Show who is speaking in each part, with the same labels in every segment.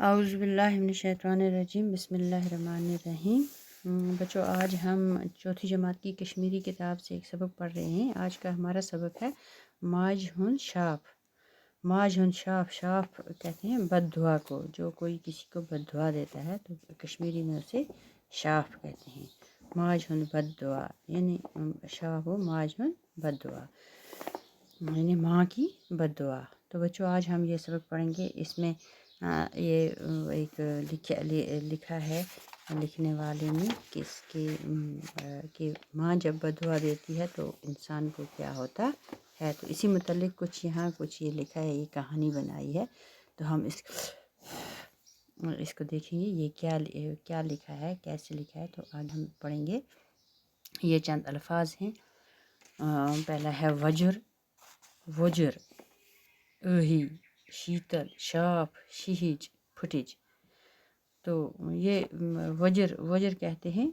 Speaker 1: औज़ुबिल्लाहिमिनश्शैतानिर्रजीम बिस्मिल्लाहिर्रहमानिर्रहीम। बच्चों, आज हम चौथी जमात की कश्मीरी किताब से एक सबक पढ़ रहे हैं। आज का हमारा सबक है माज हुन शाफ। माज हुन शाफ, शाफ कहते हैं बद्दुआ को। जो कोई किसी को बद्दुआ देता है तो कश्मीरी में उसे शाफ कहते हैं। माज हुन बद्दुआ यानी शाफ हो माज हुन बद्दुआ यानी माँ की बद्दुआ। तो बच्चों, आज हम ये सबक पढ़ेंगे। इसमें ये एक लिखा है लिखने वाले ने कि माँ जब बदुआ देती है तो इंसान को क्या होता है। तो इसी मुतल्लिक़ कुछ ये लिखा है, ये कहानी बनाई है। तो हम इसको देखेंगे ये क्या लिखा है, कैसे लिखा है। तो आज हम पढ़ेंगे। ये चंद अल्फाज हैं। पहला है वज्र, वज्र, अही, शीतल, शाफ, शिहिज, फुटिज। तो ये वज्र कहते हैं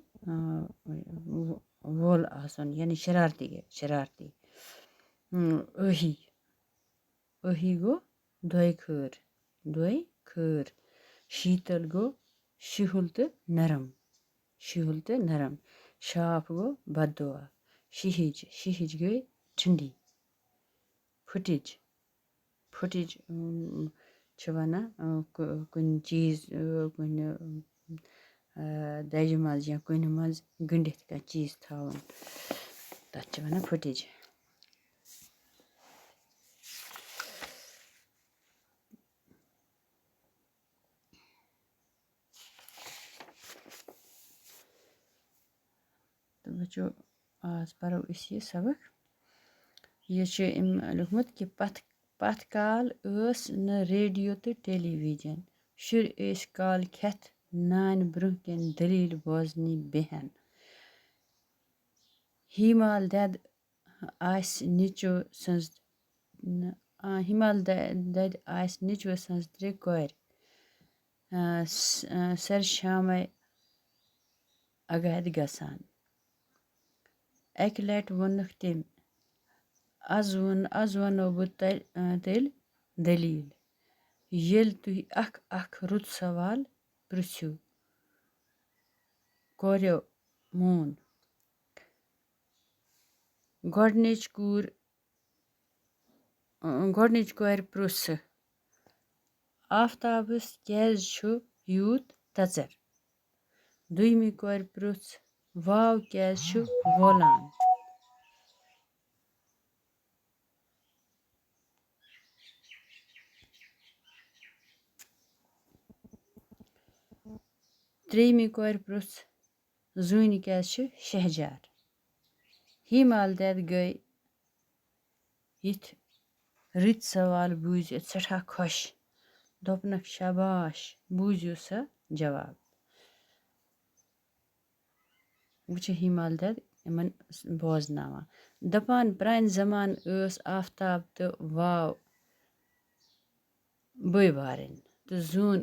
Speaker 1: वोल आसन यानी शरारती है, शरारती। अही, अही गो दोय खर। शीतल गो शिहुल तो नरम, शिहुल तो नरम। शाफ गो बदुआ। शिहिज, शिहिज गई ठंडी। फुटिज, फुटिज छ वनान कुन चीज़ कुन दजि मज या कुन मज गंडित कह चीज़ थावन, तथ छ वनान फुटिज। तो बच्चों, आज पढ़ो इस ये सबक। ये लिखमुत कि पथ काल न रेडियो तो टेलीविजन। शुर काल खेत नान ब्रुह कन दलील बोजनी बेहन। हिमाल दद आस निचो सज हिमाल दद आस निचो सज त्रे कोर सर शाम अगहद गसान। एक लट वोनक तम आज वनो बह तेल दलील येल तुह अख रुत सवाल पृछ्यू कोर्यो मून। गोडनिच कोर पृछ आफ्ताबस कैज छु यूत तचर। दुयमी कोर पृछ वाव कैज छु वोलान। त्रेयमी कोर पृछ जून कैज छु शहजार। हिमाल दद गई यथ रित सवाल बूझित सठा खुश। दोपनक शाबाश बूझियो सा जवाब। वह हिमाल दद इमन बोजनावा। दपान प्रान जमान आफ्ताब तो वाव बय बारन तो जून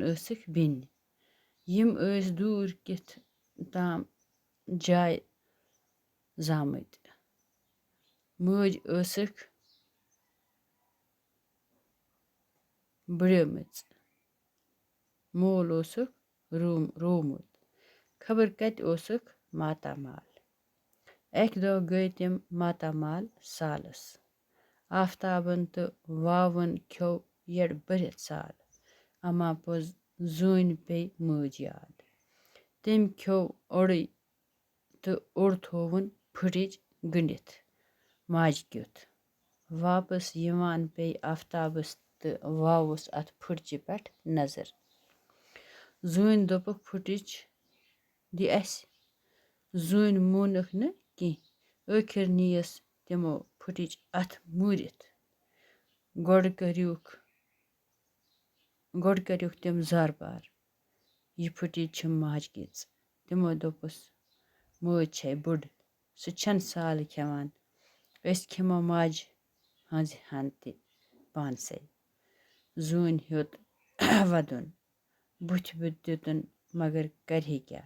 Speaker 1: बिन। यम दूर कित ताम जाय जामत। मज बड़ेमच, मोल रोमुत। खबर कत मातामाल। एक दो गई तम मातामाल सालस। आफ्ताबन तो वावन खो यड़ बरत साल। अमा पोज जून पे मज याद। तम खो ओड़ तो ओड़ थोवन फुटिज गंडित माज क्युत। वापस यवान पे आफ्ताबस तो वावस अत फुटचि पे नजर। जून दोपक फुटिज दि अस। जून मोनक न कह। आखिर नीयस तमो फुटिज अत मूरित। गोड़ करुक तम जार बार यह फुटिज छ माज गिज। तमो दोपस मज छ बुड़ सह छन साल खेवान। अस खेमो माज हज हन ते पानसे। जून हेत वदन बुथ दितुन मगर करहे क्या।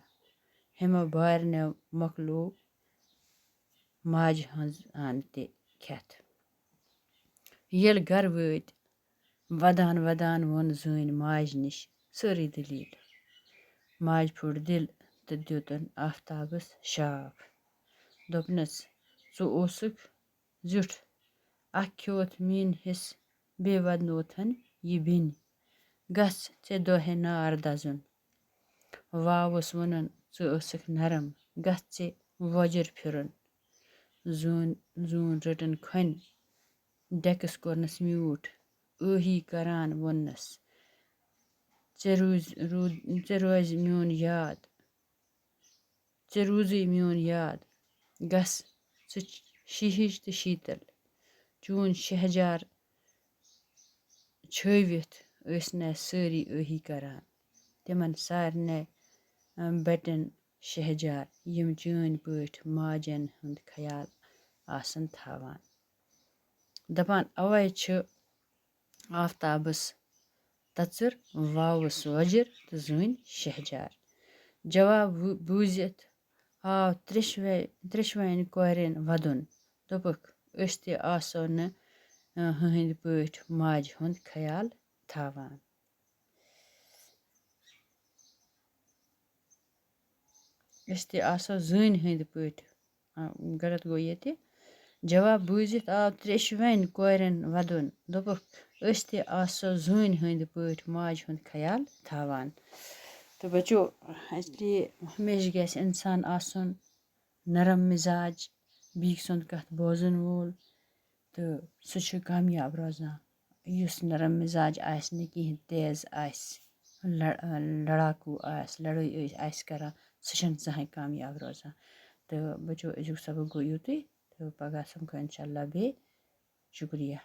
Speaker 1: हेमो बारनो मकलो माज हज हन ते खेत। येल घर वत वदान वदान वोन जून माज निश سٲرٕے دٔلیٖل ماجہِ پھوٚٹ دِل تہٕ دیُتن آفتابس شاپ دوٚپنَس ژٕ اوسُکھ زیُٹھ اکھ کھیوٚوُتھ میٛٲنۍ حِصہٕ بیٚیہِ وَدنوتھن یہِ بیٚنہِ گژھ ژےٚ دۄہے نار دَزُن واوَس ووٚنُن ژٕ ٲسٕکھ نرم گژھ ژےٚ وۄجر پھِرُن زوٗن رٔٹٕن کھۄنہِ ڈٮ۪کس کوٚرنس میوٗٹھ ٲہی کران ووٚننس ژےٚ روزِ میون یاد ژےٚ روٗزٕے میون یاد گژھ ژٕ شیٖہِج تہٕ شیٖتل چون شہجار چھٲوِتھ ٲسۍ نہٕ سٲری ٲہی کران تِمن سارنٕے بَٹٮ۪ن شہجار یِم چٲنۍ پٲٹھۍ ماجٮ۪ن ہُنٛد خیال آسن تھاوان دَپان اَوَے چھِ آفتابس تَژٕر واوُس وۄجر تہٕ زٲنۍ شہجار جواب بوٗزِتھ آو ترٛیشوَنہِ کورٮ۪ن وَدُن دوٚپُکھ أسۍ تہِ آسو نہٕ ہٕنٛدۍ پٲٹھۍ ماجہِ ہُنٛد خیال تھاوان أسۍ تہِ آسو زٲنۍ ہٕنٛدۍ پٲٹھۍ غلط گوٚو ییٚتہِ جواب بوٗزِتھ آو ترٛیشوَنہِ کورٮ۪ن وَدُن دوٚپُکھ أسۍ تہِ آسو زٲنۍ ہٕنٛدۍ پٲٹھۍ ماجہِ ہُنٛد خیال تھاوان تہٕ بَچو اِسلیے ہمیشہِ گژھِ اِنسان آسُن نرم مِزاج بیٚکہِ سُنٛد کَتھ بوزن وول تہٕ سُہ چھُ کامیاب روزان یُس نرم مِزاج آسہِ نہٕ کِہیٖنۍ تیز آسہِ لڑاکوٗ آسہِ لڑٲے آسہِ کران سُہ چھُنہٕ زٕہٕنۍ کامیاب روزان تہٕ بَچو أزیُک سبق گوٚو یُتُے تہٕ پگاہ سَمکھو اِنشاء اللہ بیٚیہِ شُکریہ